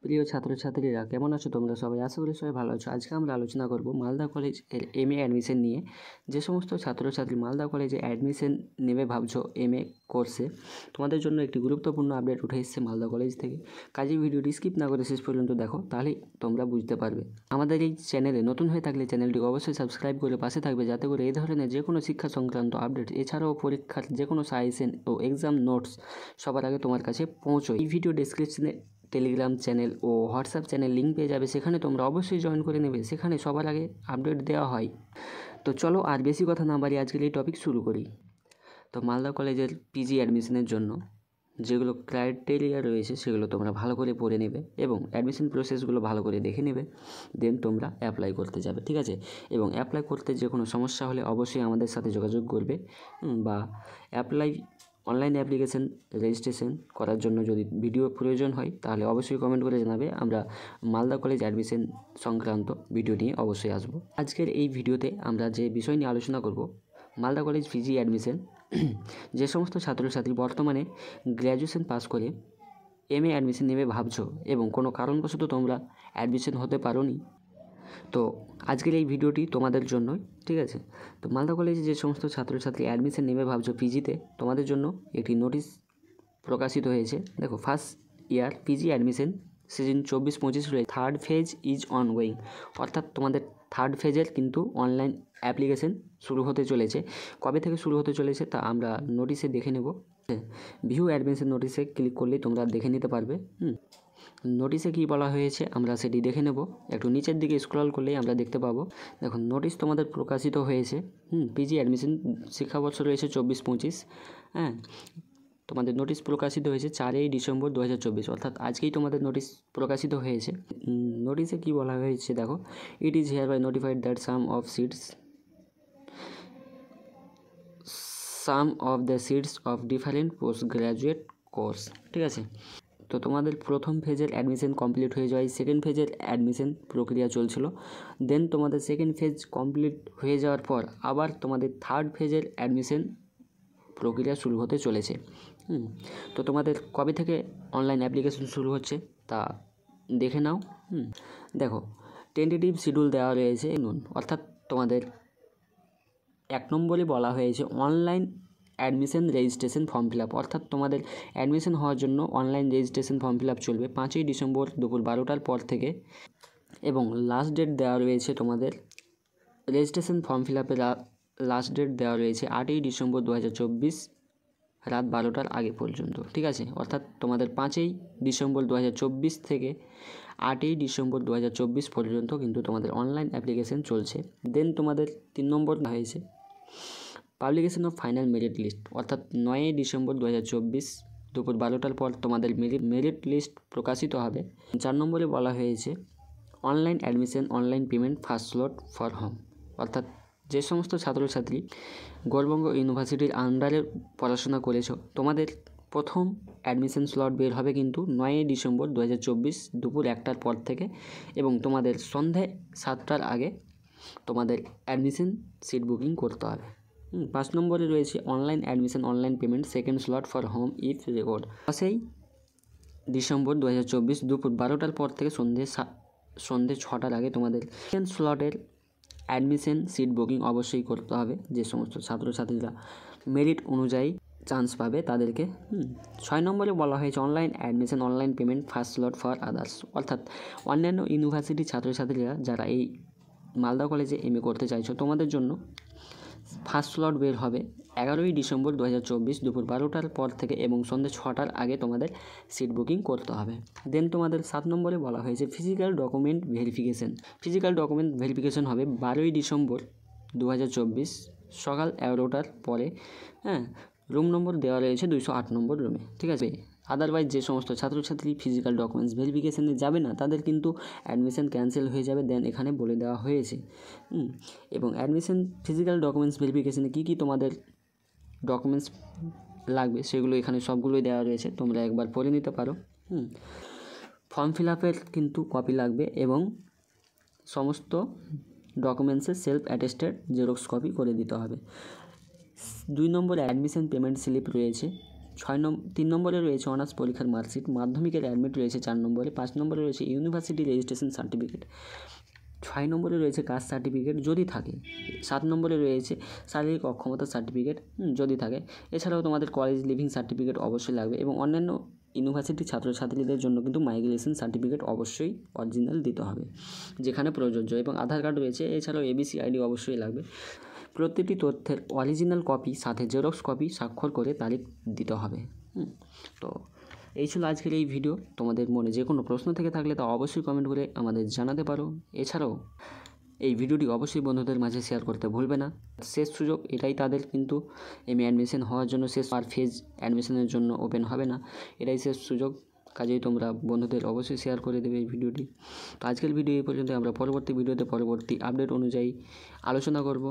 প্রিয় ছাত্রছাত্রীরা কেমন আছো তোমরা সবাই? আশা করি সবাই ভালো আছো। আজকে আমরা আলোচনা করব মালদা কলেজ এর এমএ অ্যাডমিশন নিয়ে। যে সমস্ত ছাত্রছাত্রী মালদা কলেজে অ্যাডমিশন নেবে ভাবছো এমএ কোর্সে, তোমাদের জন্য একটি গুরুত্বপূর্ণ আপডেট উঠে এসেছে মালদা কলেজ থেকে। কাজেই ভিডিওটি স্কিপ না করে শেষ পর্যন্ত দেখো, তাহলেই তোমরা বুঝতে পারবে। আমাদের এই চ্যানেলে নতুন হয়ে থাকলে চ্যানেলটিকে অবশ্যই সাবস্ক্রাইব করে পাশে থাকবে, যাতে করে এই ধরনের যে কোনো শিক্ষা সংক্রান্ত আপডেট, এছাড়াও পরীক্ষার যে কোনো সাজেশন ও এক্সাম নোটস সবার আগে তোমার কাছে পৌঁছয়। এই ভিডিও ডেসক্রিপশনে টেলিগ্রাম চ্যানেল ও হোয়াটসঅ্যাপ চ্যানেল লিঙ্ক পেয়ে যাবে, সেখানে তোমরা অবশ্যই জয়েন করে নেবে। সেখানে সবার আগে আপডেট দেওয়া হয়। তো চলো আর বেশি কথা না বাড়িয়ে আজকের এই টপিক শুরু করি। তো মালদা কলেজের পিজি অ্যাডমিশনের জন্য যেগুলো ক্রাইটেরিয়া রয়েছে সেগুলো তোমরা ভালো করে পড়ে নেবে এবং অ্যাডমিশন প্রসেসগুলো ভালো করে দেখে নেবে। দেন তোমরা অ্যাপ্লাই করতে যাবে, ঠিক আছে? এবং অ্যাপ্লাই করতে যে কোনো সমস্যা হলে অবশ্যই আমাদের সাথে যোগাযোগ করবে, বা অ্যাপ্লাই অনলাইন অ্যাপ্লিকেশন রেজিস্ট্রেশন করার জন্য যদি ভিডিও প্রয়োজন হয় তাহলে অবশ্যই কমেন্ট করে জানাবে। আমরা মালদা কলেজ অ্যাডমিশন সংক্রান্ত ভিডিও নিয়ে অবশ্যই আসবো। আজকের এই ভিডিওতে আমরা যে বিষয় নিয়ে আলোচনা করব, মালদা কলেজ পিজি অ্যাডমিশন। যে সমস্ত ছাত্রছাত্রী বর্তমানে গ্র্যাজুয়েশন পাস করে এমএ অ্যাডমিশন নেবে ভাবছো এবং কোনো কারণবশত তোমরা অ্যাডমিশন হতে পারোনি, তো আজকের এই ভিডিওটি তোমাদের জন্যই, ঠিক আছে? তো মালদা কলেজে যে সমস্ত ছাত্রছাত্রী অ্যাডমিশন নেবে ভাবছো পিজিতে, তোমাদের জন্য একটি নোটিশ প্রকাশিত হয়েছে। দেখো, first year PG admission season 24-25 রয়েছে। থার্ড ফেজ ইজ অনগোয়িং, অর্থাৎ তোমাদের থার্ড ফেজের কিন্তু অনলাইন অ্যাপ্লিকেশন শুরু হতে চলেছে। কবে থেকে শুরু হতে চলেছে তা আমরা নোটিশে দেখে নেব। ভিউ অ্যাডমিশন নোটিশে ক্লিক করলেই তোমরা দেখে নিতে পারবে। নোটিশে কী বলা হয়েছে আমরা সেটি দেখে নেব। একটু নিচের দিকে স্ক্রল করলেই আমরা দেখতে পাবো। দেখুন, নোটিশ তোমাদের প্রকাশিত হয়েছে। পিজি অ্যাডমিশন শিক্ষাবর্ষ রয়েছে 24-25। হ্যাঁ, তোমাদের নোটিশ প্রকাশিত হয়েছে 4ই ডিসেম্বর 2024, অর্থাৎ আজকেই তোমাদের নোটিশ প্রকাশিত হয়েছে। নোটিশে কী বলা হয়েছে দেখো, it is hereby notified that some of the seats of different post graduate course, ঠিক আছে? তো তোমাদের প্রথম ফেজের অ্যাডমিশন কমপ্লিট হয়ে যায়, সেকেন্ড ফেজের অ্যাডমিশন প্রক্রিয়া চলছিল। দেন তোমাদের সেকেন্ড ফেজ কমপ্লিট হয়ে যাওয়ার পর আবার তোমাদের থার্ড ফেজের অ্যাডমিশন প্রক্রিয়া শুরু হতে চলেছে। তো তোমাদের কবে থেকে অনলাইন অ্যাপ্লিকেশন শুরু হচ্ছে তা দেখে নাও। দেখো, টেন্টেটিভ শিডিউল দেওয়া রয়েছে অর্থাৎ তোমাদের 1 নম্বরে বলা হয়েছে online admission registration form fill up, অর্থাৎ তোমাদের অ্যাডমিশন হওয়ার জন্য online registration form fill up চলবে 5ই ডিসেম্বর দুপুর 12টার পর থেকে। এবং লাস্ট ডেট দেওয়া রয়েছে তোমাদের রেজিস্ট্রেশন ফর্ম ফিল আপের লাস্ট ডেট দেওয়া রয়েছে 8ই ডিসেম্বর 2024 রাত 12টার আগে পর্যন্ত, ঠিক আছে? অর্থাৎ তোমাদের 5ই ডিসেম্বর 2024 থেকে 8ই ডিসেম্বর 2024 পর্যন্ত কিন্তু তোমাদের অনলাইন অ্যাপ্লিকেশন চলছে। দেন তোমাদের 3 নম্বর হয়েছে publication of final merit list, অর্থাৎ 9ই ডিসেম্বর 2024 দুপুর 12টার পর তোমাদের মেরিট লিস্ট প্রকাশিত হবে। 4 নম্বরে বলা হয়েছে online admission online payment first slot for home, অর্থাৎ যে সমস্ত ছাত্রছাত্রী গৌরবঙ্গ ইউনিভার্সিটির আন্ডারে পড়াশোনা করেছো, তোমাদের প্রথম অ্যাডমিশন স্লট বের হবে কিন্তু 9ই ডিসেম্বর 2024 দুপুর 1টার পর থেকে, এবং তোমাদের সন্ধে 7টার আগে তোমাদের অ্যাডমিশন সিট বুকিং করতে হবে। 5 নম্বরে রয়েছে online admission online payment second slot for home if record. 5ই ডিসেম্বর 2024 দুপুর 12টার পর থেকে সন্ধে 6টার আগে তোমাদের সেকেন্ড স্লটের অ্যাডমিশন সিট বুকিং অবশ্যই করতে হবে। যে সমস্ত ছাত্রছাত্রীরা মেরিট অনুযায়ী চান্স পাবে তাদেরকে। 6 নম্বরে বলা হয়েছে online admission online payment first slot for others, অর্থাৎ অন্যান্য ইউনিভার্সিটির ছাত্রছাত্রীরা যারা এই মালদা কলেজে এমএ করতে চাইছো, তোমাদের জন্য ফার্স্ট স্লট বের হবে 11ই ডিসেম্বর 2024 দুপুর 12টার পর থেকে এবং সন্ধ্যে 6টার আগে তোমাদের সিট বুকিং করতে হবে। দেন তোমাদের 7 নম্বরে বলা হয়েছে physical document verification. Physical document verification হবে 12ই ডিসেম্বর 2024 সকাল 11টার পরে। রুম নম্বর দেওয়া রয়েছে 208 নম্বর রুমে, ঠিক আছে? আদারওয়াইজ যে সমস্ত ছাত্রছাত্রী ফিজিক্যাল ডকুমেন্টস ভেরিফিকেশানে যাবে না তাদের কিন্তু অ্যাডমিশন ক্যান্সেল হয়ে যাবে। দেন এখানে বলে দেওয়া হয়েছে। এবং অ্যাডমিশন ফিজিক্যাল ডকুমেন্টস ভেরিফিকেশানে কী কী তোমাদের ডকুমেন্টস লাগবে সেগুলো এখানে সবগুলোই দেওয়া রয়েছে, তোমরা একবার পড়ে নিতে পারো। ফর্ম ফিল আপের কিন্তু কপি লাগবে এবং সমস্ত ডকুমেন্টসের সেলফ অ্যাটেস্টেড জেরক্স কপি করে দিতে হবে। 2 নম্বরে অ্যাডমিশন পেমেন্ট স্লিপ রয়েছে 3 নম্বরে রয়েছে অনার্স পরীক্ষার মার্কশিট, মাধ্যমিকের অ্যাডমিট রয়েছে 4 নম্বরে, 5 নম্বরে রয়েছে ইউনিভার্সিটি রেজিস্ট্রেশন সার্টিফিকেট, 6 নম্বরে রয়েছে কাস্ট সার্টিফিকেট যদি থাকে, 7 নম্বরে রয়েছে শারীরিক অক্ষমতা সার্টিফিকেট যদি থাকে। এছাড়াও তোমাদের কলেজ লিভিং সার্টিফিকেট অবশ্যই লাগবে এবং অন্যান্য ইউনিভার্সিটির ছাত্রছাত্রীদের জন্য কিন্তু মাইগ্রেশন সার্টিফিকেট অবশ্যই অরিজিনাল দিতে হবে যেখানে প্রযোজ্য, এবং আধার কার্ড রয়েছে। এছাড়াও এবিসি আইডি অবশ্যই লাগবে। প্রতিটি তথ্যের অরিজিনাল কপি সাথে জেরক্স কপি স্বাক্ষর করে তারিখ দিতে হবে। তো এই ছিল আজকের এই ভিডিও। তোমাদের মনে যে কোনো প্রশ্ন থেকে থাকলে তা অবশ্যই কমেন্ট করে আমাদের জানাতে পারো। এছাড়াও এই ভিডিওটি অবশ্যই বন্ধুদের মাঝে শেয়ার করতে ভুলবে না। শেষ সুযোগ এটাই তাদের, কিন্তু এমএ অ্যাডমিশন হওয়ার জন্য শেষ আর ফেজ অ্যাডমিশনের জন্য ওপেন হবে না, এটাই শেষ সুযোগ। কাজেই তোমরা বন্ধুদের অবশ্যই শেয়ার করে দেবে এই ভিডিওটি। তো আজকের ভিডিও এই পর্যন্ত। আমরা পরবর্তী ভিডিওতে পরবর্তী আপডেট অনুযায়ী আলোচনা করব।